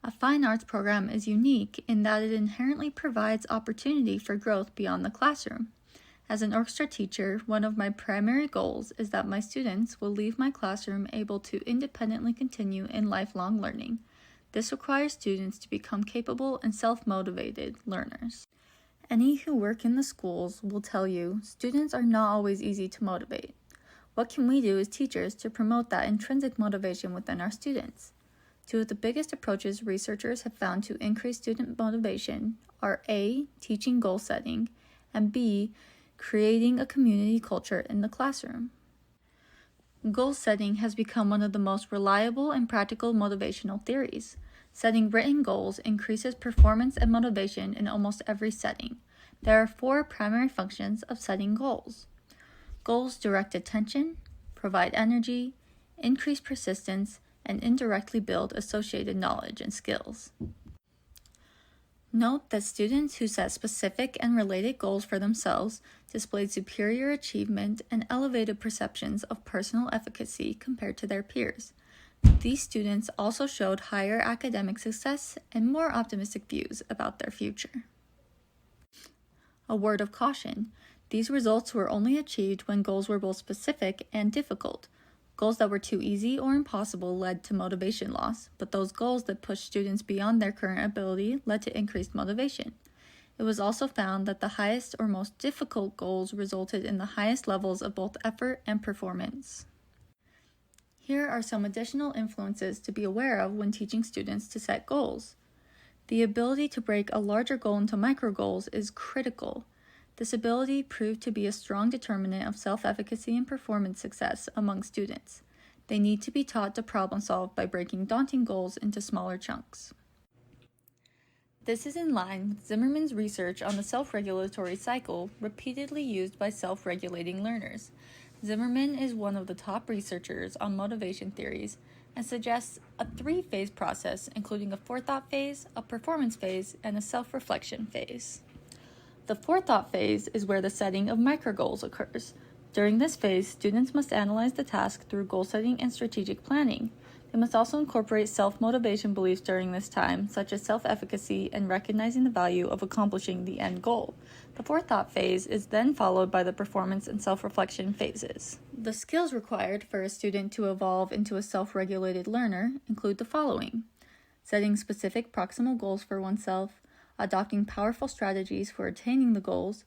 A fine arts program is unique in that it inherently provides opportunity for growth beyond the classroom. As an orchestra teacher, one of my primary goals is that my students will leave my classroom able to independently continue in lifelong learning. This requires students to become capable and self-motivated learners. Any who work in the schools will tell you students are not always easy to motivate. What can we do as teachers to promote that intrinsic motivation within our students? Two of the biggest approaches researchers have found to increase student motivation are A, teaching goal setting, and B, creating a community culture in the classroom. Goal setting has become one of the most reliable and practical motivational theories. Setting written goals increases performance and motivation in almost every setting. There are 4 primary functions of setting goals. Goals direct attention, provide energy, increase persistence, and indirectly build associated knowledge and skills. Note that students who set specific and related goals for themselves displayed superior achievement and elevated perceptions of personal efficacy compared to their peers. These students also showed higher academic success and more optimistic views about their future. A word of caution: these results were only achieved when goals were both specific and difficult. Goals that were too easy or impossible led to motivation loss, but those goals that pushed students beyond their current ability led to increased motivation. It was also found that the highest or most difficult goals resulted in the highest levels of both effort and performance. Here are some additional influences to be aware of when teaching students to set goals. The ability to break a larger goal into micro goals is critical. This ability proved to be a strong determinant of self-efficacy and performance success among students. They need to be taught to problem solve by breaking daunting goals into smaller chunks. This is in line with Zimmerman's research on the self-regulatory cycle repeatedly used by self-regulating learners. Zimmerman is one of the top researchers on motivation theories and suggests a 3-phase process, including a forethought phase, a performance phase, and a self-reflection phase. The forethought phase is where the setting of microgoals occurs. During this phase, students must analyze the task through goal setting and strategic planning. They must also incorporate self-motivation beliefs during this time, such as self-efficacy and recognizing the value of accomplishing the end goal. The forethought phase is then followed by the performance and self-reflection phases. The skills required for a student to evolve into a self-regulated learner include the following: setting specific proximal goals for oneself, adopting powerful strategies for attaining the goals,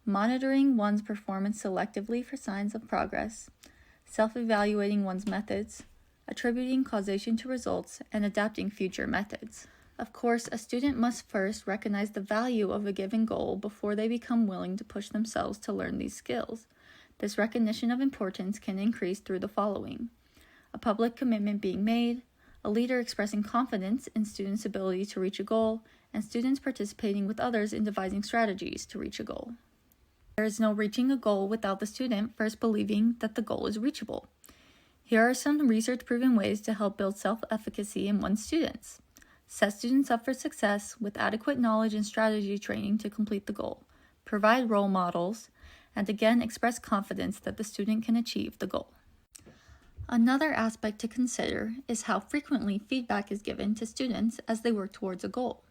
monitoring one's performance selectively for signs of progress, self-evaluating one's methods, attributing causation to results, and adapting future methods. Of course, a student must first recognize the value of a given goal before they become willing to push themselves to learn these skills. This recognition of importance can increase through the following: a public commitment being made, a leader expressing confidence in students' ability to reach a goal, and students participating with others in devising strategies to reach a goal. There is no reaching a goal without the student first believing that the goal is reachable. Here are some research-proven ways to help build self-efficacy in one's students. Set students up for success with adequate knowledge and strategy training to complete the goal. Provide role models, and again express confidence that the student can achieve the goal. Another aspect to consider is how frequently feedback is given to students as they work towards a goal.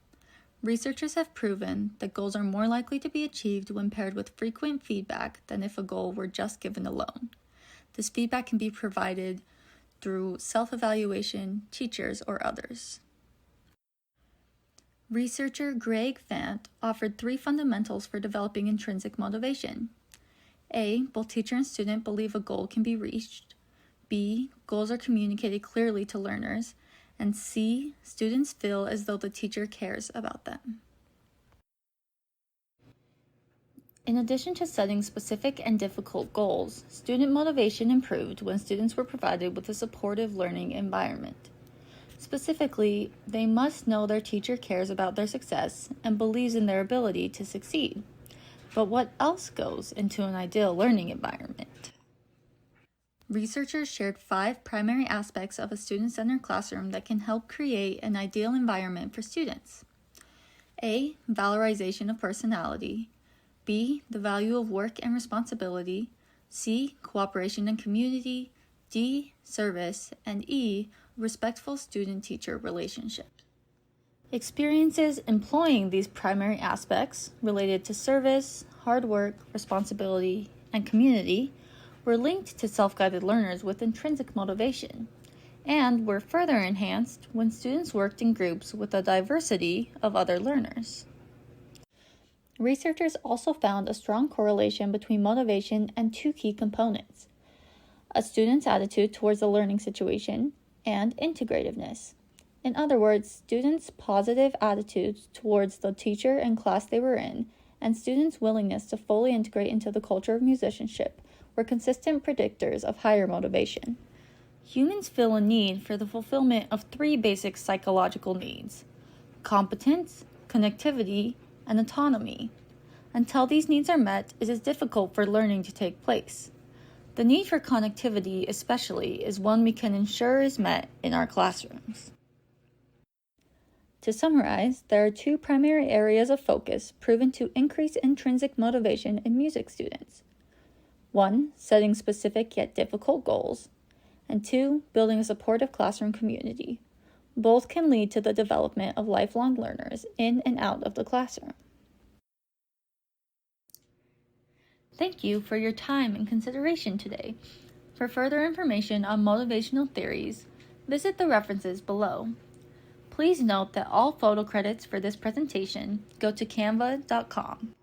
Researchers have proven that goals are more likely to be achieved when paired with frequent feedback than if a goal were just given alone. This feedback can be provided through self-evaluation, teachers, or others. Researcher Greg Fant offered 3 fundamentals for developing intrinsic motivation. A, both teacher and student believe a goal can be reached. B, goals are communicated clearly to learners. And C, students feel as though the teacher cares about them. In addition to setting specific and difficult goals, student motivation improved when students were provided with a supportive learning environment. Specifically, they must know their teacher cares about their success and believes in their ability to succeed. But what else goes into an ideal learning environment? Researchers shared 5 primary aspects of a student-centered classroom that can help create an ideal environment for students. A, valorization of personality. B, the value of work and responsibility. C, cooperation and community. D, service. And E, respectful student-teacher relationship. Experiences employing these primary aspects related to service, hard work, responsibility, and community were linked to self-guided learners with intrinsic motivation, and were further enhanced when students worked in groups with a diversity of other learners. Researchers also found a strong correlation between motivation and two key components: a student's attitude towards the learning situation and integrativeness. In other words, students' positive attitudes towards the teacher and class they were in, and students' willingness to fully integrate into the culture of musicianship were consistent predictors of higher motivation. Humans feel a need for the fulfillment of three basic psychological needs: competence, connectivity, and autonomy. Until these needs are met, it is difficult for learning to take place. The need for connectivity especially is one we can ensure is met in our classrooms. To summarize, there are two primary areas of focus proven to increase intrinsic motivation in music students. 1. Setting specific yet difficult goals. And 2. Building a supportive classroom community. Both can lead to the development of lifelong learners in and out of the classroom. Thank you for your time and consideration today. For further information on motivational theories, visit the references below. Please note that all photo credits for this presentation go to canva.com.